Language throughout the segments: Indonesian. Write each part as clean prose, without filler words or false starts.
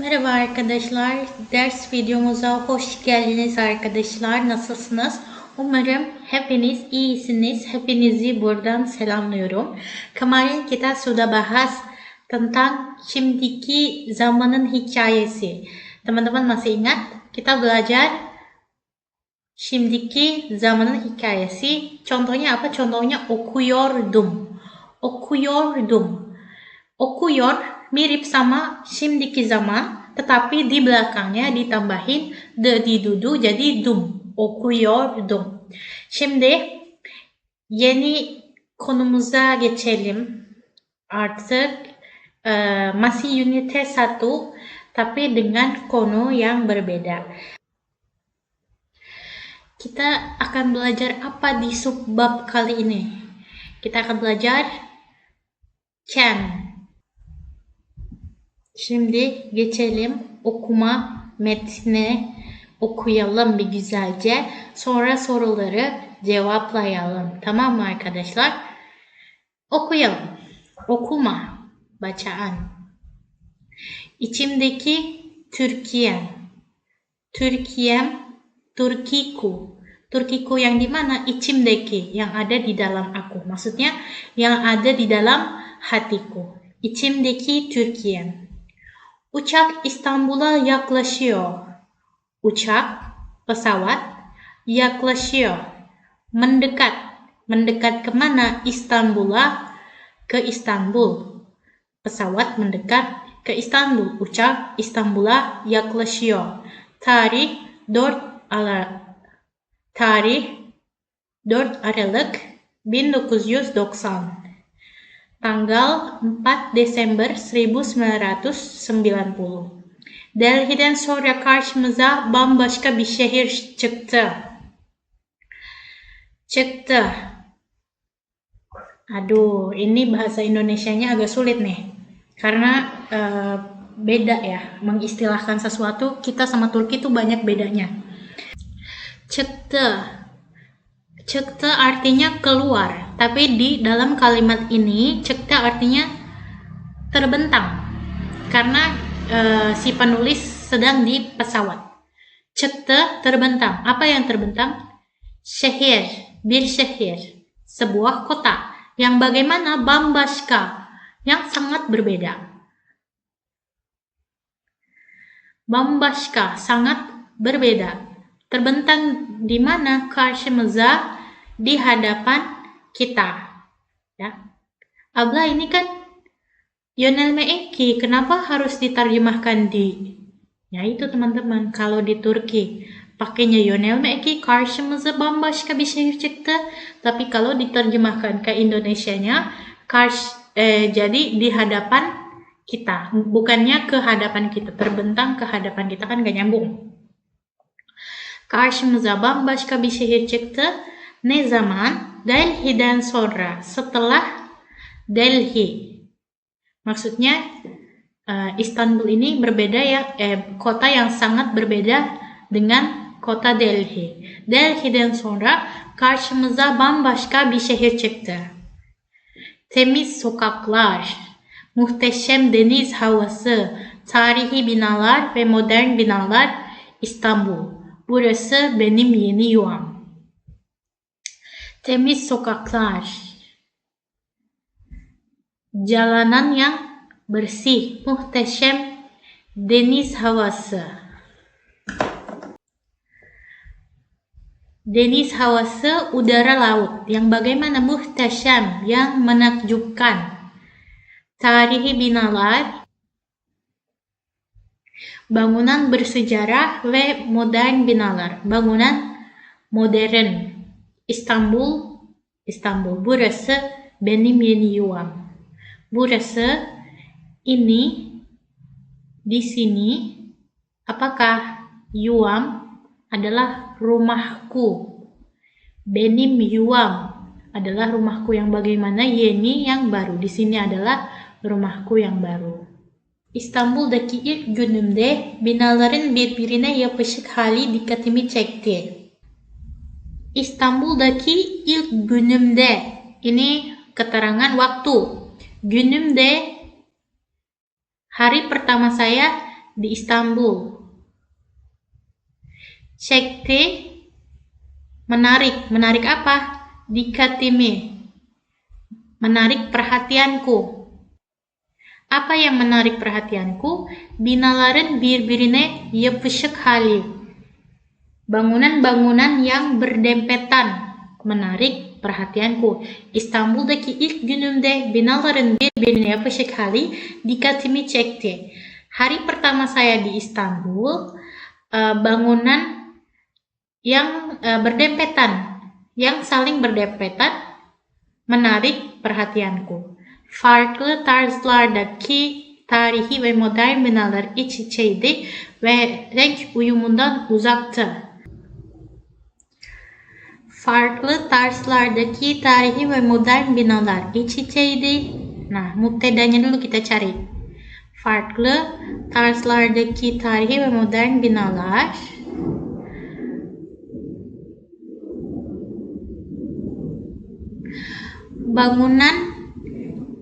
Merhaba arkadaşlar, ders videomuza hoş geldiniz arkadaşlar. Nasılsınız? Umarım hepiniz iyisiniz. Hepinizi buradan selamlıyorum. Kemarin kita sudah bahas tentang şimdiki zamanın hikayesi. Teman-teman masih ingat? Kita belajar şimdiki zamanın hikayesi. Contohnya apa? Contohnya okuyordum. Okuyordum. Okuyor mirip sama şimdiki zaman, tetapi di belakangnya ditambahin de didudu jadi dum. Okuyordum. Şimdi yeni konumuza geçelim. Artık masih unit 1 tapi dengan konu yang berbeda. Kita akan belajar apa di subbab kali ini? Kita akan belajar can. Şimdi geçelim okuma metnine, okuyalım bir güzelce. Sonra soruları cevaplayalım. Tamam mı arkadaşlar? Okuyalım. Okuma, bacaan. İçimdeki Türkiye'm. Türkiye'm, Turkiku. Turkiku yang di mana? İçimdeki, yang ada di dalam aku. Maksudnya yang ada di dalam hatiku. İçimdeki Türkiye'm. Uçak İstanbul'a yaklaşıyor. Uçak, pesawat, yaklaşıyor. Mendekat. Mendekat kemana? Istanbul'a, ke Istanbul. Pesawat mendekat ke Istanbul. Uçak İstanbul'a yaklaşıyor. Tarih 4 Aralık 1990. Tanggal 4 Desember 1990. Delhi'den sonra karşımıza bambaşka bir şehir çıktı. Aduh, ini bahasa Indonesianya agak sulit nih. Karena beda ya, mengistilahkan sesuatu kita sama Turki itu banyak bedanya. Çıktı artinya keluar, tapi di dalam kalimat ini çıktı artinya terbentang karena si penulis sedang di pesawat. Çıktı terbentang. Apa yang terbentang? Şehir, bir şehir, sebuah kota yang bagaimana? Bambaşka, yang sangat berbeda. Bambaşka, sangat berbeda. Terbentang di mana? Karşımıza, di hadapan kita. Ya. Abla ini kan yönelme eki, kenapa harus diterjemahkan di? Ya itu teman-teman, kalau di Turki pakainya yönelme eki, karşımıza bambaşka bir şehir çıktı. Tapi kalau diterjemahkan ke Indonesianya, jadi di hadapan kita, bukannya ke hadapan kita. Terbentang ke hadapan kita kan gak nyambung. Karşımıza bambaşka bir şehir çıktı. Ne zaman? Delhi'den sonra. Setelah Delhi. Maksudnya Istanbul ini berbeda ya, kota yang sangat berbeda dengan kota Delhi. Delhi'den sonra karşımıza bambaşka bir şehir çıktı. Temiz sokaklar, muhteşem deniz havası, tarihi binalar ve modern binalar İstanbul. Burası benim yeni yuvam. Temiz sokaklar, jalanan yang bersih, muhteşem deniz havası. Deniz havası, udara laut, yang bagaimana? Muhteşem, yang menakjubkan. Tarihi binalar, bangunan bersejarah ve modern binalar, bangunan modern. İstanbul, burası benim yeni yuvam. Burası, ini, di sini, apakah? Yuam adalah rumahku. Benim yuam adalah rumahku yang bagaimana? Yeni, yang baru. Di sini adalah rumahku yang baru. İstanbul'daki ilk günümde binaların birbirine yapışık hali dikkatimi çekti. İstanbul'daki ilk günümde, ini keterangan waktu. Günümde, hari pertama saya di Istanbul. Çekti, menarik. Menarik apa? Dikkatimi, menarik perhatianku. Apa yang menarik perhatianku? Binaların birbirine yapışık hali. Bangunan-bangunan yang berdempetan menarik perhatianku. İstanbul'daki ilk günümde binaların birbirine yapışık hali dikkatimi çekti. Hari pertama saya di Istanbul, bangunan yang berdempetan, yang saling berdempetan menarik perhatianku. Farklı tarzlardaki tarihi ve modern binalar iç içeydi ve renk uyumundan uzaktı. Farklı tarzlardaki tarihi ve modern binalar iç içeydi. Nah, mubtedanya dulu kita cari. Farklı tarzlardaki tarihi ve modern binalar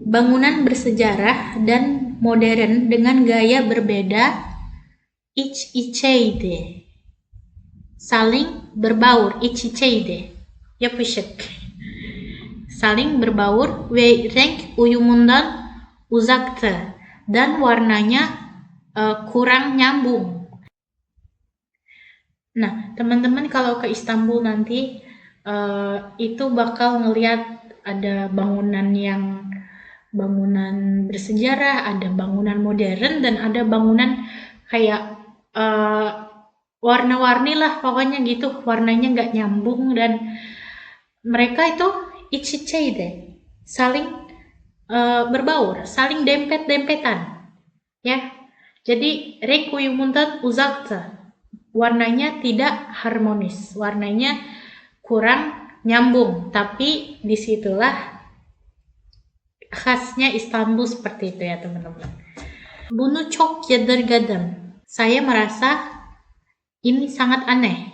bangunan bersejarah dan modern dengan gaya berbeda, iç içeydi, saling berbaur, iç içeydi, yapışık, saling berbaur, ve renk uyumundan uzaktı, dan warnanya kurang nyambung. Nah, teman-teman kalau ke Istanbul nanti itu bakal ngelihat ada bangunan bersejarah, ada bangunan modern, dan ada bangunan kayak warna-warni lah, pokoknya gitu, warnanya nggak nyambung, dan mereka itu iç içeydi, saling berbaur, saling dempet-dempetan, ya. Jadi renk uyumundan uzaktı, warnanya tidak harmonis, warnanya kurang nyambung, tapi disitulah khasnya Istanbul seperti itu ya teman-teman. Bunu çok yadırgadım. Saya merasa ini sangat aneh.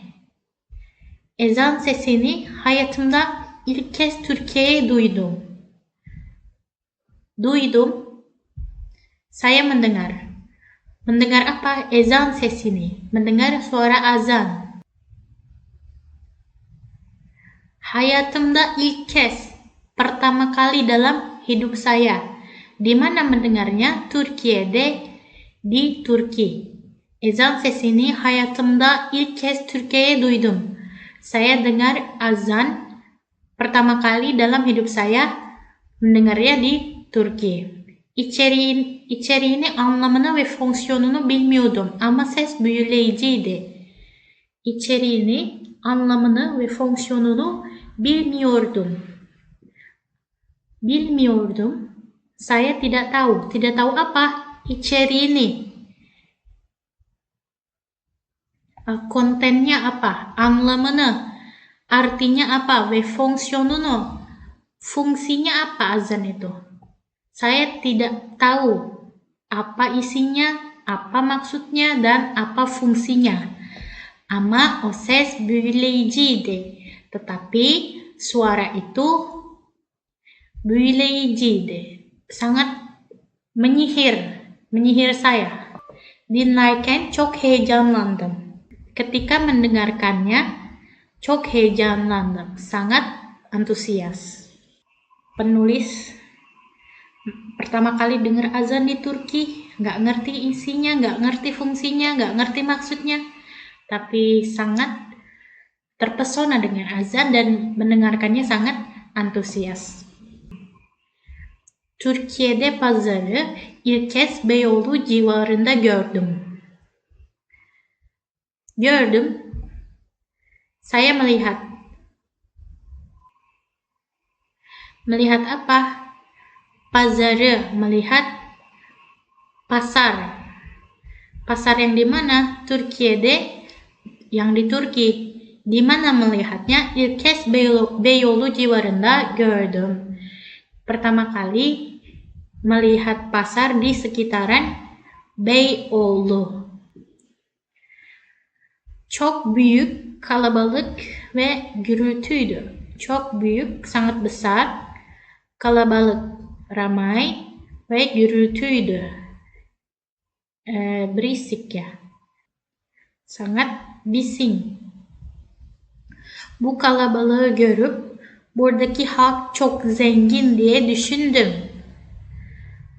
Ezan sesini hayatımda ilk kez Türkiye'ye duydum. Saya mendengar. Mendengar apa? Ezan sesini. Mendengar suara azan. Hayatımda ilk kez, pertama kali dalam hidup saya. Di mana mendengarnya? Türkiye'de, di Turki. Ezan sesini hayatımda ilk kez Türkiye'ye duydum. Saya dengar azan pertama kali dalam hidup saya, mendengarnya di Turki. İçeriğini, anlamını ve fonksiyonunu bilmiyordum ama ses büyüleyiciydi. İçeriğini, anlamını ve fonksiyonunu bilmiyordum. Saya tidak tahu apa içeriğini, kontennya apa, anlamını, artinya apa, ve fonksiyonunu, fungsinya apa azan itu. Saya tidak tahu apa isinya, apa maksudnya, dan apa fungsinya. Ama o ses büyüleyiciydi. Tetapi suara itu büyüleyiciydi. Sangat menyihir saya. Dinlerken çok heyecanlandım. Ketika mendengarkannya, çok heyecanlandım. Sangat antusias. Penulis pertama kali dengar azan di Turki, nggak ngerti isinya, nggak ngerti fungsinya, nggak ngerti maksudnya, tapi sangat terpesona dengan azan dan mendengarkannya sangat antusias. Türkiye'de pazarı ilk kez Beyoğlu civarında gördüm. Saya melihat. Melihat apa? Pazarı, melihat pasar. Pasar yang di mana? Türkiye'de, yang di Turki. Di mana melihatnya? İlk kez Beyoğlu civarında gördüm. Pertama kali melihat pasar di sekitaran Beyoğlu. Çok büyük, kalabalık ve gürültüydü. Çok büyük, sangat besar, kalabalık, ramai, ve gürültüydü. berisik ya. Sangat bising. Bu kalabalığı görüp buradaki halk çok zengin diye düşündüm.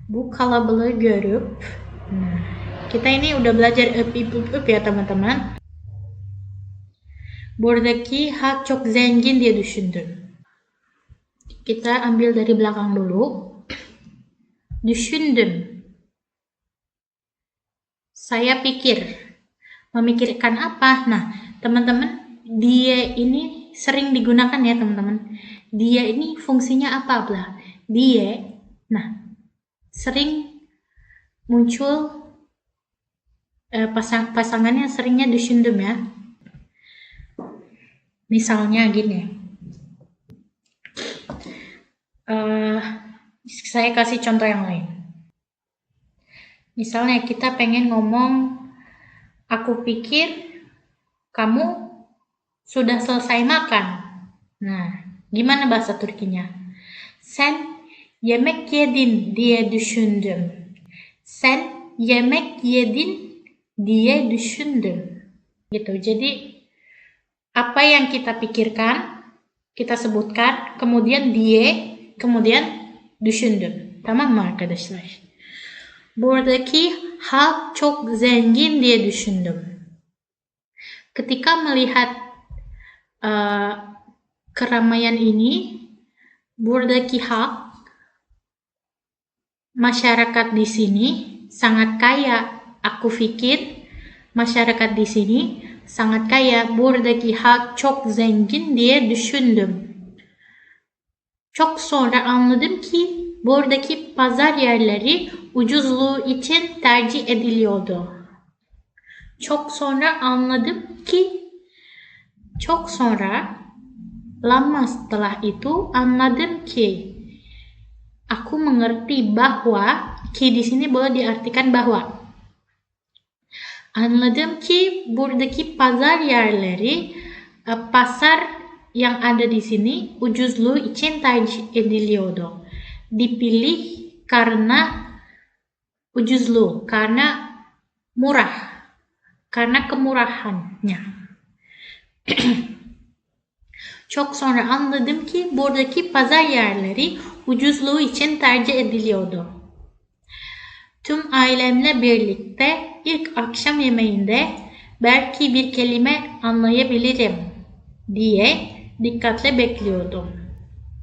Bu kalabalığı görüp, kita ini udah belajar up ya teman-teman. Buradaki halk çok zengin diye düşündüm. Kita ambil dari belakang dulu. Düşündüm. Saya pikir. Memikirkan apa? Nah, teman-teman, dia ini sering digunakan ya teman-teman. Dia ini fungsinya apa, Blah? Dia, nah, sering muncul pasangannya seringnya düşündüm ya. Misalnya gini, saya kasih contoh yang lain. Misalnya kita pengen ngomong, aku pikir kamu sudah selesai makan. Nah, gimana bahasa Turkinya? Sen yemek yedin diye düşündüm. Sen yemek yedin diye düşündüm. Gitu. Jadi apa yang kita pikirkan, kita sebutkan, kemudian diye, kemudian düşündüm. Tamam mı arkadaşlar? Buradaki halk çok zengin diye düşündüm. Ketika melihat keramaian ini, buradaki halk, masyarakat di sini sangat kaya. Aku pikir masyarakat di sini sangat kaya. Buradaki halk çok zengin diye düşündüm. Çok sonra anladım ki buradaki pazar yerleri ucuzluğu için tercih ediliyordu. Çok sonra anladım ki, çok sonra, lama setelah itu, anladım ki, aku mengerti bahwa, ki di sini boleh diartikan bahwa. Anladım ki buradaki pazar yerleri, pasar yang ada di sini ucuzluğu için tercih ediliyordu. Dipilih karena ucuzluğu, karena murah, karena kemurahannya. Çok sonra anladım ki buradaki pazar yerleri ucuzluğu için tercih ediliyordu. Tüm ailemle birlikte ilk akşam yemeğinde belki bir kelime anlayabilirim diye dikkatle bekliyordum.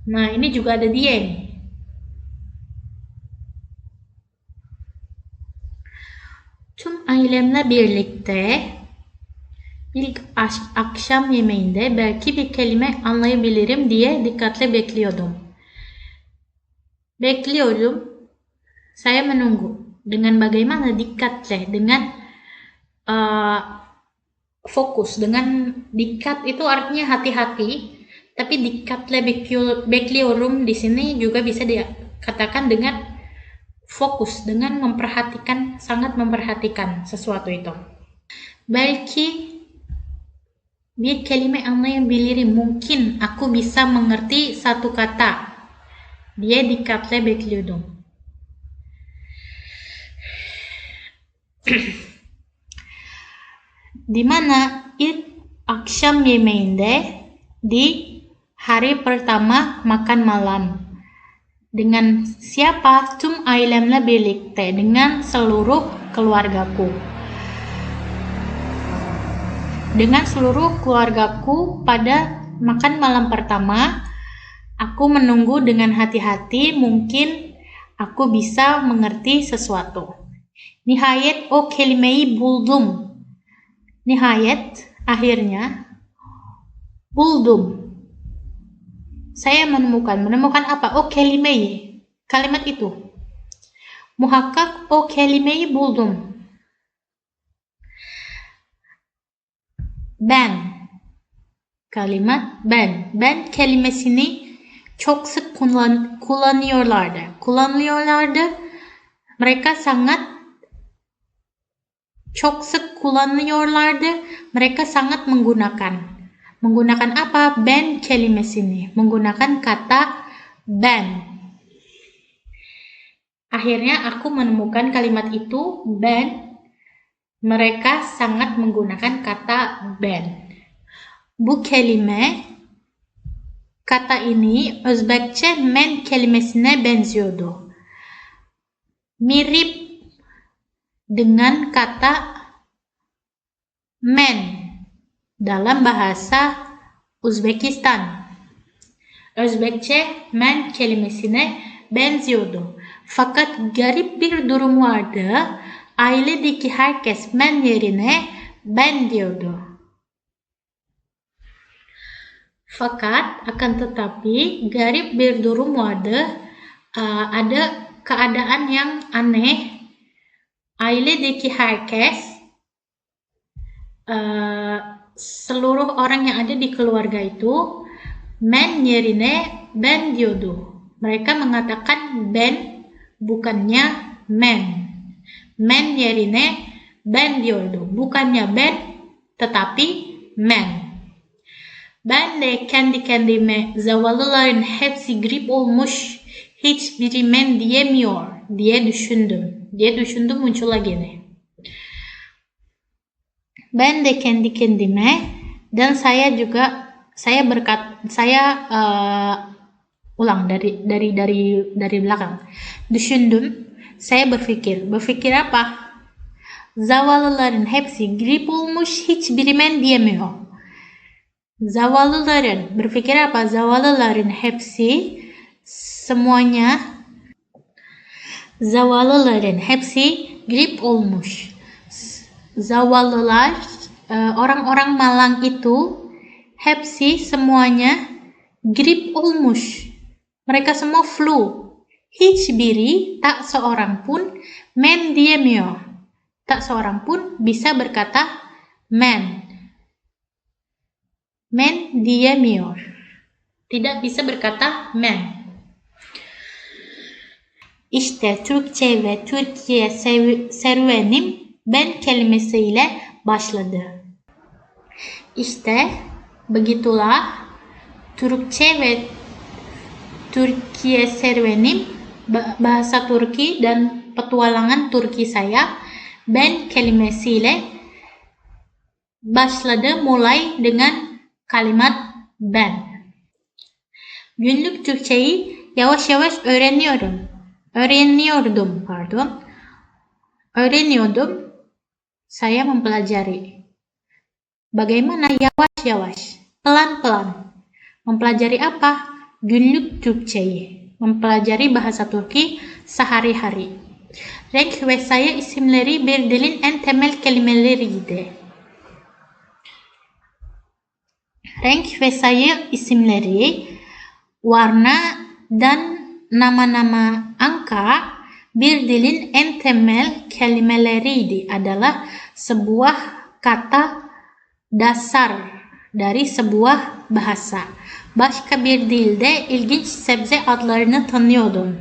Nah, ini juga ada dia nih. Tüm ailemle birlikte ilk akşam yemeğinde belki bir kelime anlayabilirim diye dikkatle bekliyordum. Bekliyorum, saya menunggu. Dengan bagaimana? Dikkatle, dengan fokus. Dengan dikkat itu artinya hati-hati, tapi dikkatle bekliyorum di sini juga bisa dikatakan dengan fokus, dengan memperhatikan, sangat memperhatikan sesuatu itu. Belki bir kelime anlayabilirim, mungkin aku bisa mengerti satu kata. Dia dikkatle bekliyordum. Di mana ilk akşam yemeğinde, di hari pertama makan malam. Dengan siapa? Tüm ailemle birlikte, dengan seluruh keluargaku. Dengan seluruh keluargaku pada makan malam pertama, aku menunggu dengan hati-hati, mungkin aku bisa mengerti sesuatu. Nihayet o kelimeyi buldum. Nihayet, akhirnya, buldum. Saya menemukan apa? O kelimeyi, kalimat itu. Muhakkak o kelimeyi buldum. Ben, kalimat ben. Ben kelimesini çok sık kullanıyorlardı. Mereka sangat çok sık kullanıyorlardı. Mereka sangat menggunakan. Menggunakan apa? Ben kelimesini. Menggunakan kata ben. Akhirnya aku menemukan kalimat itu, ben, Mereka sangat menggunakan kata ben. Bu kelime, kata ini Özbekçe men kelimesine benziyordu. Mirip dengan kata men dalam bahasa Uzbekistan. Özbekçe men kelimesine benziyordu. Fakat garip bir durum vardı. Ailedeki herkes men yerine ben diyordu. Fakat, akan tetapi, garip bir durum vardı. Ada keadaan yang aneh. Ailedeki herkes, seluruh orang yang ada di keluarga itu, men yerine ben diyordu. Mereka mengatakan ben, bukannya men. Men yerine ben diyordu. Bukannya ben, tetapi men. Ben de kendi kendime zavallıların hepsi grip olmuş, hiçbiri men diyemiyor diye düşündüm. Muncul gene. Ben de kendi kendime, dan saya juga, ulang dari belakang. Düşündüm, saya berpikir. Berpikir apa? Zavallıların hepsi grip olmuş, hiçbiri men diyemiyor. Zavallıların, berpikir apa? Zavallıların hepsi, semuanya, zavallıların hepsi grip olmuş. Zavallılar, orang-orang Malang itu, hepsi, semuanya, grip olmuş. Mereka semua flu. Hiçbiri, tak seorang pun, men diyemiyor. Tak seorang pun bisa berkata men. Men diyemiyor. Tidak bisa berkata men. İşte Türkçe ve Türkiye serüvenim ben kelimesiyle başladı. İşte begitulah Türkçe ve Türkiye serüvenim, bahasa Turki dan petualangan Turki saya, ben kelimesiyle başladı, mulai dengan kalimat ben. Günlük Türkçeyi yavaş yavaş öğreniyordum. Saya mempelajari. Bagaimana yavaş-yavaş, pelan-pelan. Mempelajari apa? Günlük Türkçeyi. Mempelajari bahasa Turki sehari-hari. Renk ve sayı isimleri bir dilin en temel kelimeleriydi. Renk ve sayı isimleri, warna dan nama-nama angka bir dilin en temel kelimeleriydi, adalah sebuah kata dasar dari sebuah bahasa. Başka bir dilde ilginç sebze adlarını tanıyordum.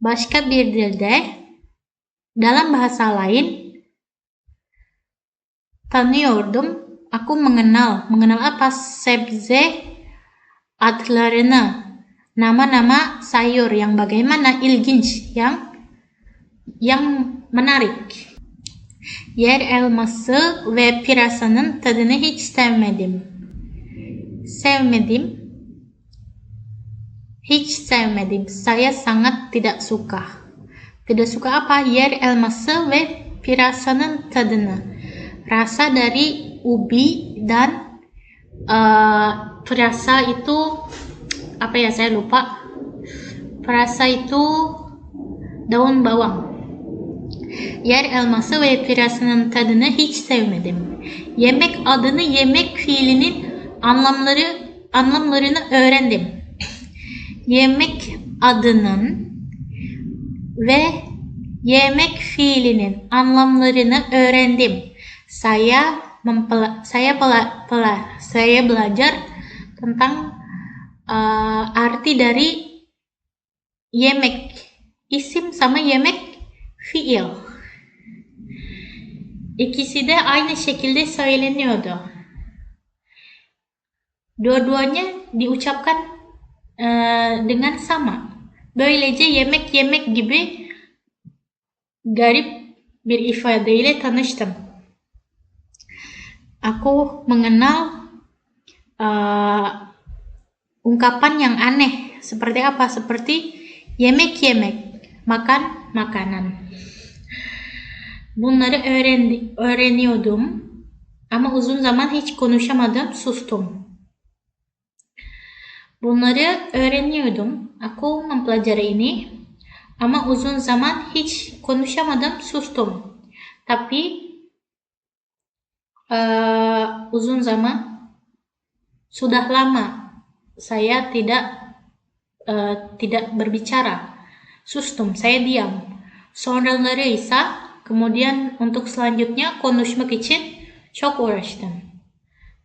Başka bir dilde, dalam bahasa lain, tanıyordum, aku mengenal apa? Sebze adlarını, nama-nama sayur yang bagaimana, ilginç, yang menarik. Yer elması ve pirasanın tadını hiç sevmedim. Hiç sevmedim. Saya sangat tidak suka. Tidak suka apa? Yer elması ve pirasanın tadını. Rasa dari ubi dan perasa itu apa ya, saya lupa. Perasa itu daun bawang. Yer elması ve pirasanın tadını hiç sevmedim. Yemek adını, yemek fiilinin anlamlarını öğrendim. Yemek adının ve yemek fiilinin anlamlarını öğrendim. Saya belajar tentang arti dari yemek isim sama yemek fiil. İkisi de aynı şekilde söyleniyordu. Dua-duanya diucapkan dengan sama. Böylece yemek gibi garip bir ifadeyle tanıştım. Aku mengenal ungkapan yang aneh. Seperti apa? Seperti yemek, makan makanan. Bunları öğreniyordum ama uzun zaman hiç konuşamadım, sustum. Bunları öğreniyordum, aku mempelajari ini, ama uzun zaman hiç konuşamadım, sustum. Tapi uzun zaman, sudah lama saya tidak berbicara, sustum, saya diam. Sonralarıysa, kemudian untuk selanjutnya konuşmak için çok uğraştım.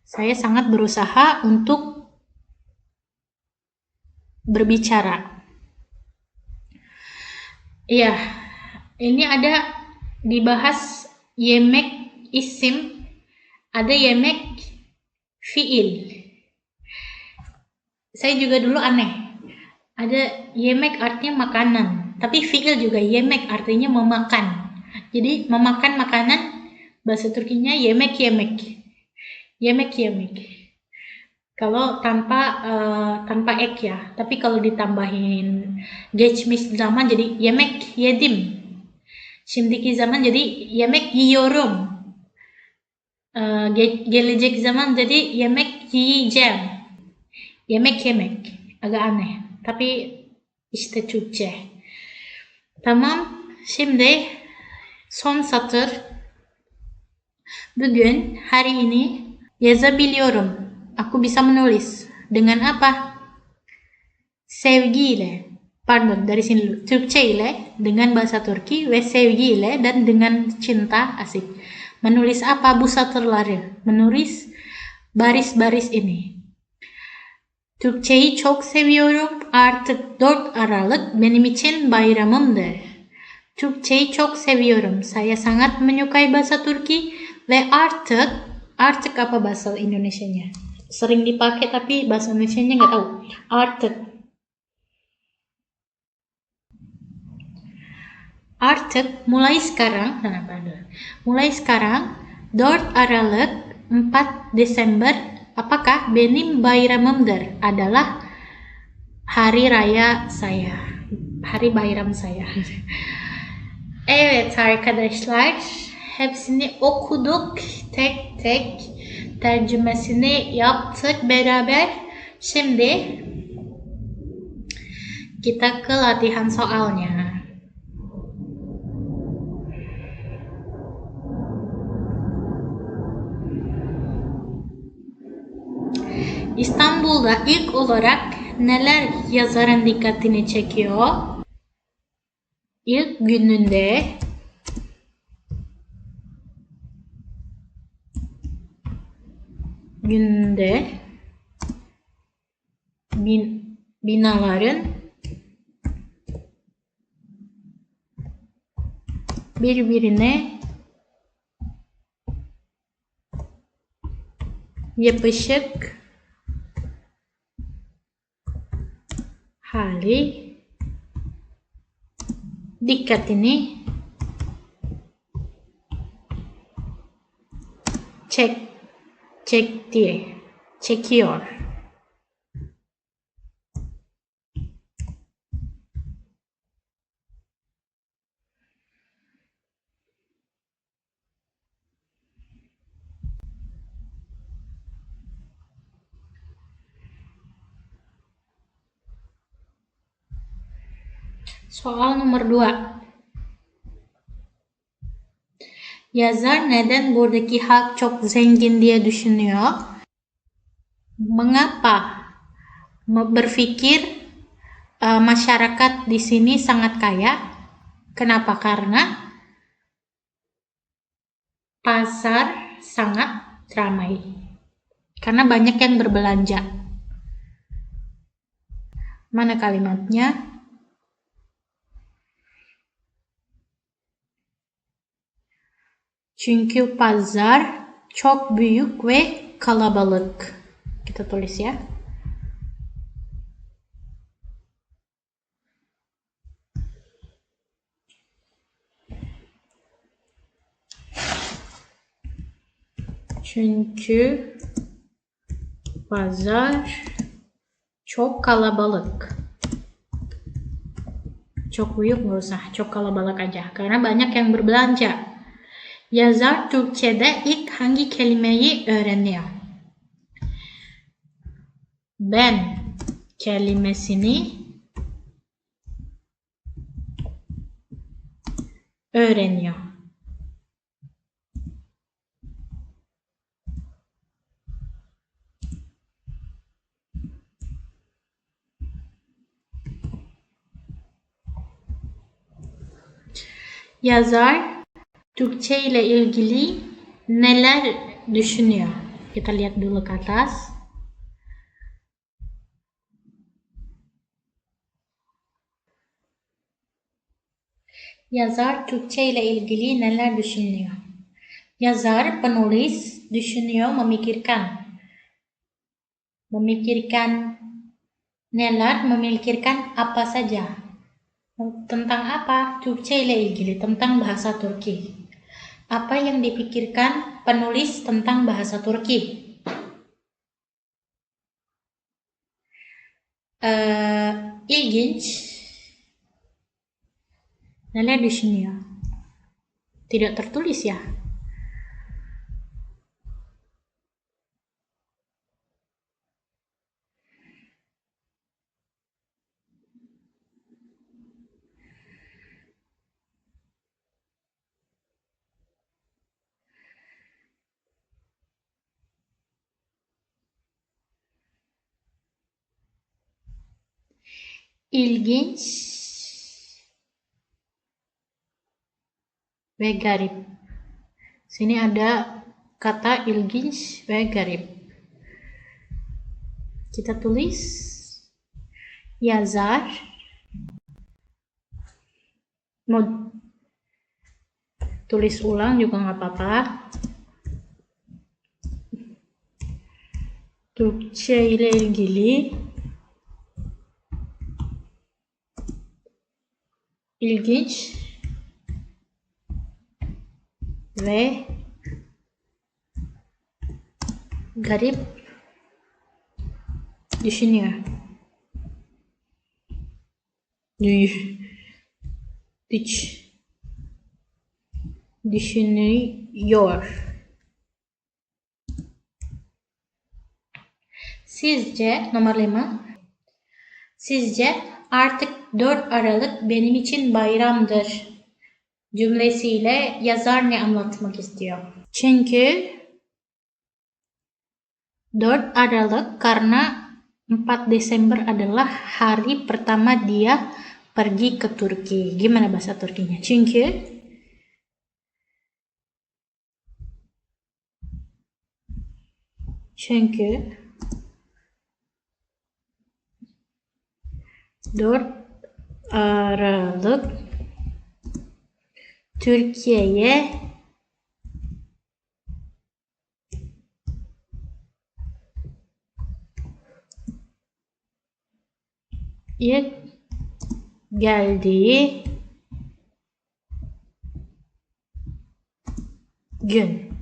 Saya sangat berusaha untuk berbicara. Iya, ini ada dibahas yemek isim, ada yemek fiil. Saya juga dulu aneh. Ada yemek artinya makanan, tapi fiil juga yemek artinya memakan. Jadi memakan makanan bahasa Turkinya yemek. Kalau tanpa ek ya, tapi kalau ditambahin geçmiş zaman jadi yemek yedim. Şimdiki zaman jadi yemek yiyorum. Gelecek zaman jadi yemek yiyeceğim. Yemek. Agak aneh, tapi işte Türkçe. Tamam, şimdi son satır. Bugün, hari ini, yazabiliyorum. Aku bisa menulis. Dengan apa? Sevgiyle. Pardon, dari sini dulu. Türkçe ile, dengan bahasa Turki, ve sevgi ile, dan dengan cinta, asik. Menulis apa? Bu satırları. Menulis baris-baris ini. Türkçeyi çok seviyorum. Artık 4 Aralık benim için bayramımdır. Türkçeyi çok seviyorum. Saya sangat menyukai bahasa Turki ve artık apa bahasa Indonesianya? Sering dipakai tapi bahasa Indonesianya nggak tahu. Artık mulai sekarang, mulai sekarang 4 Aralık 4 Desember, apakah benim bayramımdır adalah hari raya saya, hari bayram saya. Evet arkadaşlar, hepsini okuduk tek tek, tercümesini yaptık beraber. Şimdi kita ke latihan soalnya. İstanbul'da ilk olarak neler yazarın dikkatini çekiyor? İlk gününde binaların birbirine yapışık hali dikkatini çekiyor. Soal nomor 2. Yazar neden buradaki halk çok zengin diye düşünüyor? Mengapa berpikir masyarakat di sini sangat kaya? Kenapa? Karena pasar sangat ramai. Karena banyak yang berbelanja. Mana kalimatnya? Çünkü pazar çok büyük ve kalabalık. Kita tulis ya. Çünkü pazar çok kalabalık. Çok büyük nggak usah, çok kalabalık aja. Karena banyak yang berbelanja. Yazar Türkçe'de ilk hangi kelimeyi öğreniyor? Ben kelimesini öğreniyor. Yazar Türkçe ile ilgili neler düşünüyor? Kita lihat dulu ke atas. Yazar Türkçe ile ilgili neler düşünüyor? Yazar, penulis, düşünüyor, memikirkan. Memikirkan neler, memikirkan apa saja. Tentang apa? Türkçe ile ilgili, tentang bahasa Turki. Apa yang dipikirkan penulis tentang bahasa Turki? İlginç. Neler düşünüyor? Tidak tertulis ya. İlginç ve garip. Sini ada kata ilginç ve garip. Kita tulis yazar. Mau tulis ulang juga nggak apa-apa. Türkçe ile ilgili ilginç ve garip düşünüyor. Düşünüyor. Sizce, nomor 5. Sizce artık 4 Aralık benim için bayramdır cümlesiyle yazar ne anlatmak istiyor? Çünkü 4 Aralık karena 4 Desember adalah hari pertama dia pergi ke Turki. Gimana bahasa Turkinya? Çünkü 4 Aralık Türkiye'ye ilk geldiği gün.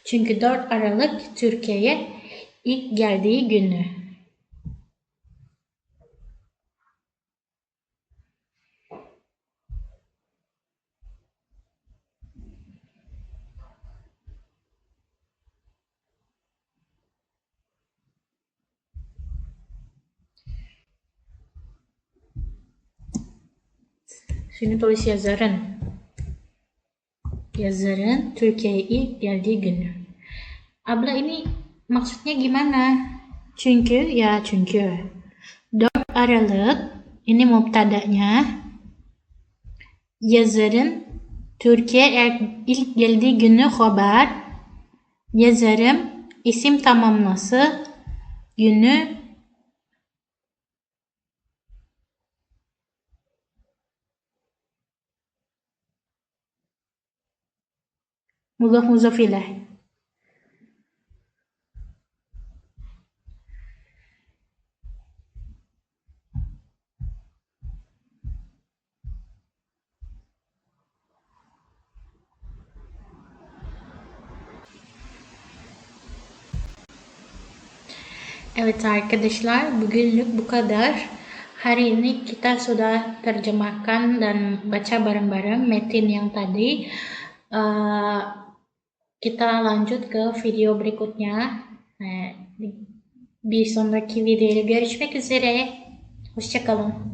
Çünkü 4 Aralık Türkiye'ye ilk geldiği günü. Sini tulis yazarın. Yazarın Türkiye'ye ilk geldiği günü. Abla ini maksudnya gimana? Çünkü 4 Aralık ini mubtada'nya. Yazarın Türkiye ilk geldiği günü haber. Yazarım isim tamamlası günü mudhaf mudhaf ilaih. Evet arkadaşlar, bugünlük bu kadar. Hari ini kita sudah terjemahkan dan baca bareng-bareng metin yang tadi. Kita lanjut ke video berikutnya. Bir sonraki videoda görüşmek üzere. Hoşça kalın.